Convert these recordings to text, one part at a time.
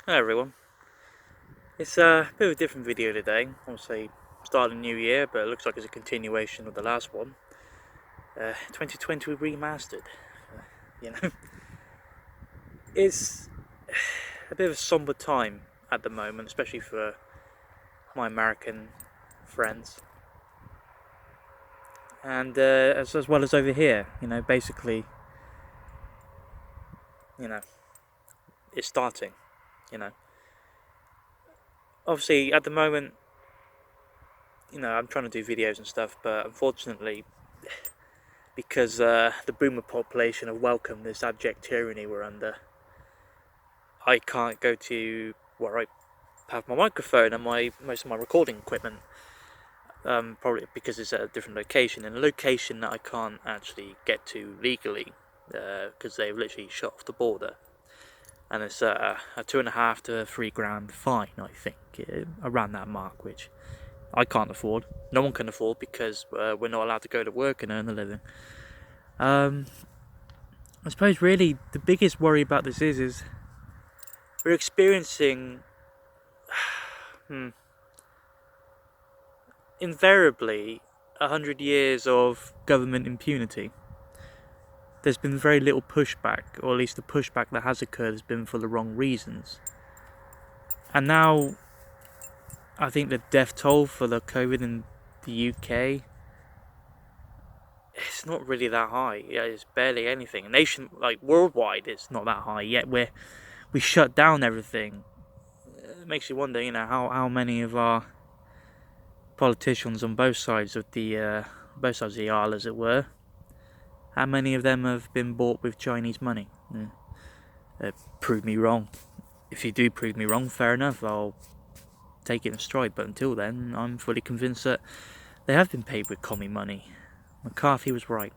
Hi everyone. It's a bit of a different video today. Obviously, start of the new year, but it looks like it's a continuation of the last one. 2020 remastered. You know, it's a bit of a somber time at the moment, especially for my American friends, and as well as over here. Basically, you know, it's starting. You know, obviously at the moment, I'm trying to do videos and stuff, but unfortunately, because the boomer population have welcomed this abject tyranny we're under, I can't go to where I have my microphone and most of my recording equipment, probably because it's at a different location, and a location that I can't actually get to legally, because they've literally shut off the border, and it's a $2.5 to $3 fine, I think, around that mark, which I can't afford. No one can afford because we're not allowed to go to work and earn a living. I suppose really the biggest worry about this is we're experiencing invariably 100 years of government impunity. There's been very little pushback, or at least the pushback that has occurred has been for the wrong reasons. And now I think the death toll for the COVID in the UK, it's not really that high. Yeah, it's barely anything. Worldwide, it's not that high. Yet we shut down everything. It makes you wonder, how many of our politicians on both sides of the aisle, as it were, how many of them have been bought with Chinese money? Prove me wrong. If you do prove me wrong, fair enough, I'll take it in stride. But until then, I'm fully convinced that they have been paid with commie money. McCarthy was right.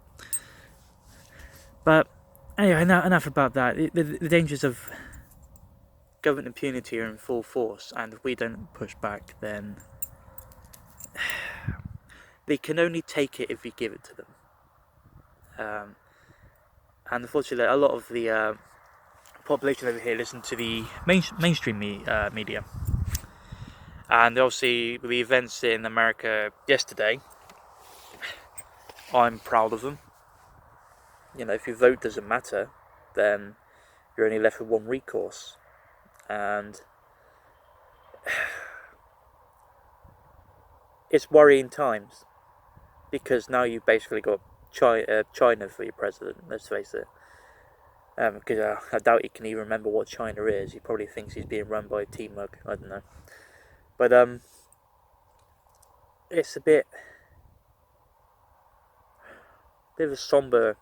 But anyway, enough about that. The dangers of government impunity are in full force, and if we don't push back, then they can only take it if we give it to them. And unfortunately, a lot of the population over here listen to the mainstream media. And obviously, with the events in America yesterday, I'm proud of them. If your vote doesn't matter, then you're only left with one recourse. And it's worrying times, because now you've basically got China for your president, let's face it. Because I doubt he can even remember what China is. He probably thinks he's being run by a tea mug. I don't know. But it's a bit of a somber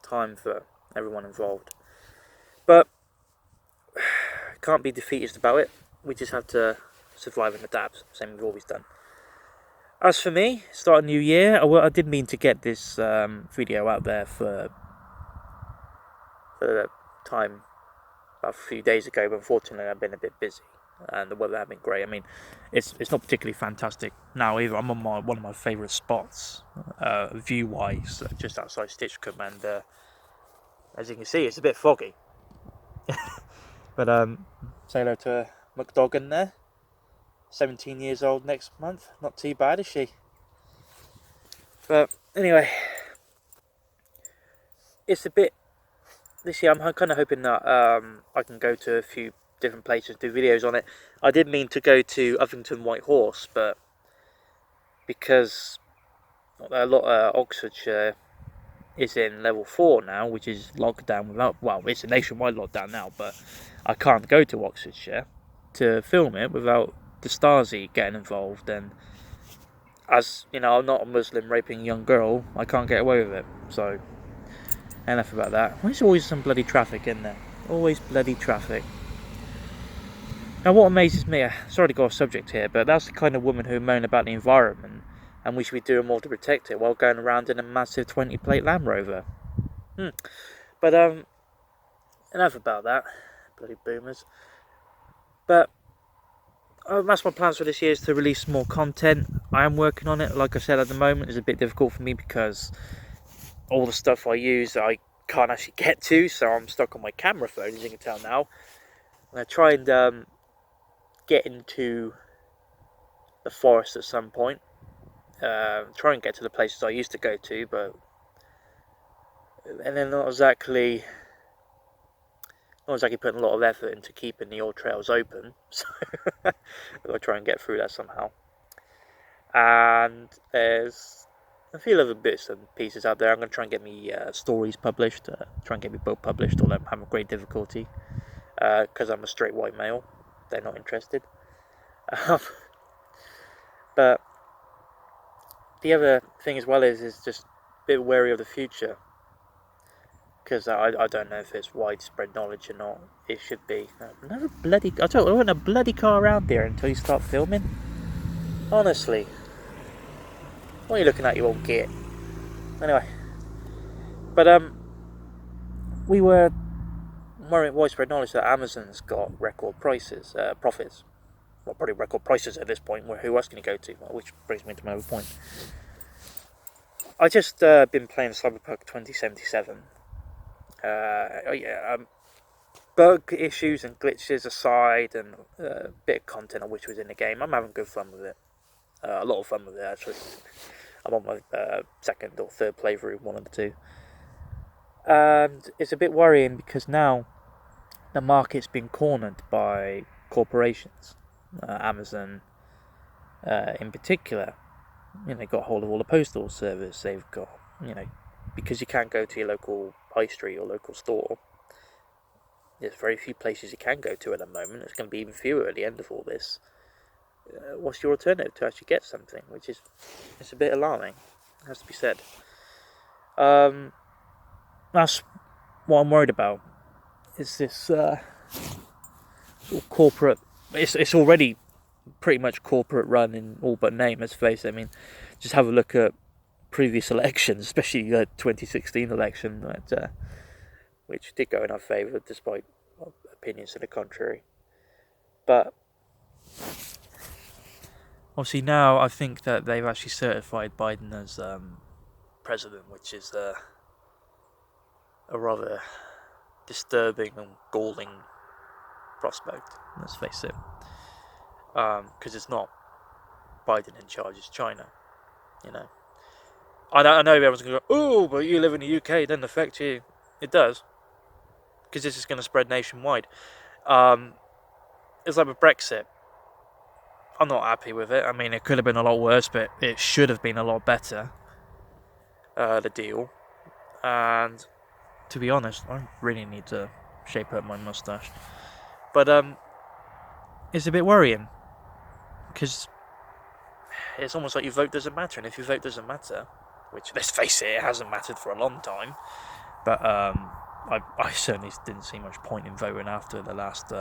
time for everyone involved. But can't be defeatist about it. We just have to survive and adapt, same as we've always done. As for me, start a new year. I did mean to get this video out there for the time about a few days ago, but unfortunately I've been a bit busy and the weather hasn't been great. I mean, it's not particularly fantastic now either. I'm on one of my favourite spots, view-wise, just outside Stitchcombe, and as you can see, it's a bit foggy. But say hello to McDoggan there. 17 years old next month. Not too bad, is she? But anyway, it's a bit. This year, I'm kind of hoping that I can go to a few different places, do videos on it. I did mean to go to Uffington White Horse, but because a lot of Oxfordshire is in level 4 now, which is locked down it's a nationwide lockdown now, but I can't go to Oxfordshire to film it without the Stasi getting involved, and as you know, I'm not a Muslim raping a young girl, I can't get away with it. So enough about that. There's always some bloody traffic in there. Always bloody traffic. Now what amazes me, sorry to go off subject here, but that's the kind of woman who moan about the environment and we should be doing more to protect it while going around in a massive 20-plate Land Rover. But enough about that. Bloody boomers. But that's my plans for this year, is to release more content. I am working on it. Like I said, at the moment it's a bit difficult for me because all the stuff I use I can't actually get to, so I'm stuck on my camera phone, as you can tell now. going to try and get into the forest at some point. Try and get to the places I used to go to, but and they're not exactly putting a lot of effort into keeping the old trails open. So I'll try and get through that somehow. And there's a few other bits and pieces out there. I'm going to try and get me stories published, try and get me book published, although I'm having great difficulty because I'm a straight white male. They're not interested. But the other thing as well is just a bit wary of the future, because I don't know if it's widespread knowledge or not. It should be. Another bloody... I don't want a bloody car around there until you start filming. Honestly. What are you looking at, you old git? Anyway. But, we were worried widespread knowledge that Amazon's got record prices, profits. Well, probably record prices at this point. Who else can you go to? Which brings me to my other point. I just been playing Cyberpunk 2077. Bug issues and glitches aside, and a bit of content I wish was in the game, I'm having good fun with it. A lot of fun with it, actually. I'm on my second or third playthrough, one of the two. And it's a bit worrying because now the market's been cornered by corporations. Amazon, in particular. They got hold of all the postal service. They've got, because you can't go to your local high street or local store. There's very few places you can go to at the moment. There's going to be even fewer at the end of all this. What's your alternative to actually get something? Which is, it's a bit alarming. It has to be said. That's what I'm worried about. Is this sort of corporate... It's already pretty much corporate run in all but name, let's face it. I mean, just have a look at previous elections, especially the 2016 election, which did go in our favour despite opinions to the contrary. But obviously now I think that they've actually certified Biden as president, which is a rather disturbing and galling prospect, let's face it. Because it's not Biden in charge, it's China. I know everyone's going to go, oh, but you live in the UK, it doesn't affect you. It does, because this is going to spread nationwide. It's like with Brexit. I'm not happy with it. I mean, it could have been a lot worse, but it should have been a lot better, the deal. And to be honest, I really need to shape up my moustache. But it's a bit worrying, because it's almost like your vote doesn't matter. And if your vote doesn't matter, which, let's face it hasn't mattered for a long time, but I certainly didn't see much point in voting after the last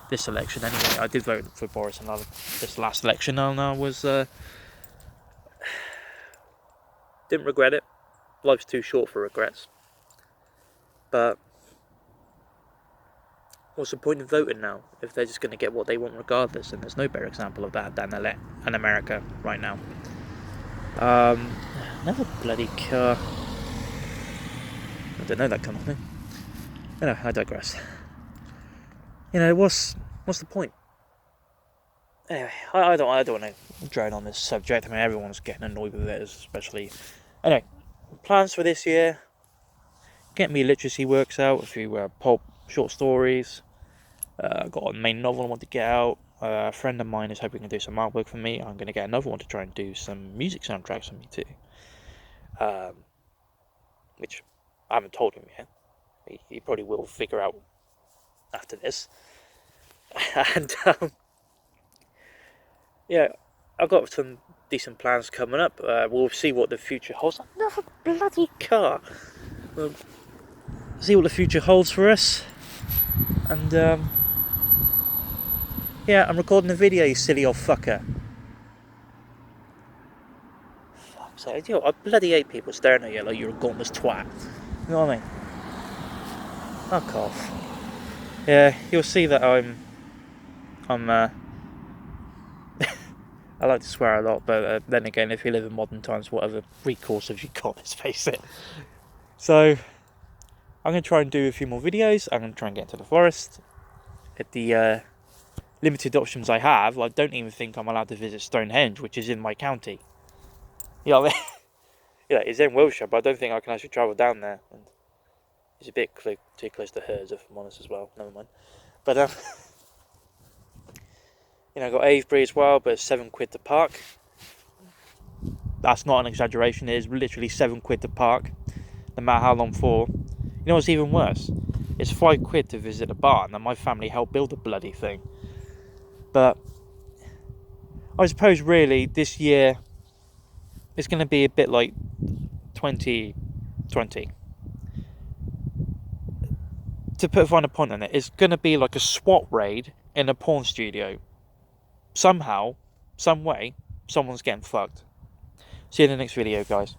this election. Anyway, I did vote for Boris in this last election, and I was didn't regret it. Life's too short for regrets. But what's the point in voting now if they're just going to get what they want regardless? And there's no better example of that than in America right now. Another bloody car. I don't know that kind of thing. Anyway, I digress. What's the point? Anyway, I don't want to drone on this subject. I mean, everyone's getting annoyed with it, especially. Anyway, plans for this year: get me literacy works out, a few pulp short stories. Got a main novel I want to get out. A friend of mine is hoping to do some artwork for me. I'm going to get another one to try and do some music soundtracks for me too. Which I haven't told him yet. He probably will figure out after this. And yeah, I've got some decent plans coming up. We'll see what the future holds. Another bloody car. We'll see what the future holds for us. And yeah, I'm recording a video, you silly old fucker. Fuck's sake, I bloody hate people staring at you like you're a gauntlet twat. You know what I mean? Fuck off. Yeah, you'll see that I'm I like to swear a lot, but then again, if you live in modern times, what other recourse have you got, let's face it. So, I'm going to try and do a few more videos. I'm going to try and get into the forest. at the limited options I have, I don't even think I'm allowed to visit Stonehenge, which is in my county. You know what I mean? Yeah, it's in Wiltshire, but I don't think I can actually travel down there. And it's a bit too close to Hers, if I'm honest, as well. Never mind. But you know, I got Avebury as well, but it's £7 to park. That's not an exaggeration. It is literally £7 to park, no matter how long for. You know what's even worse? It's £5 to visit a barn, and my family helped build the bloody thing. But I suppose really this year it's going to be a bit like 2020. To put a finer point on it, it's going to be like a SWAT raid in a porn studio. Somehow, some way, someone's getting fucked. See you in the next video, guys.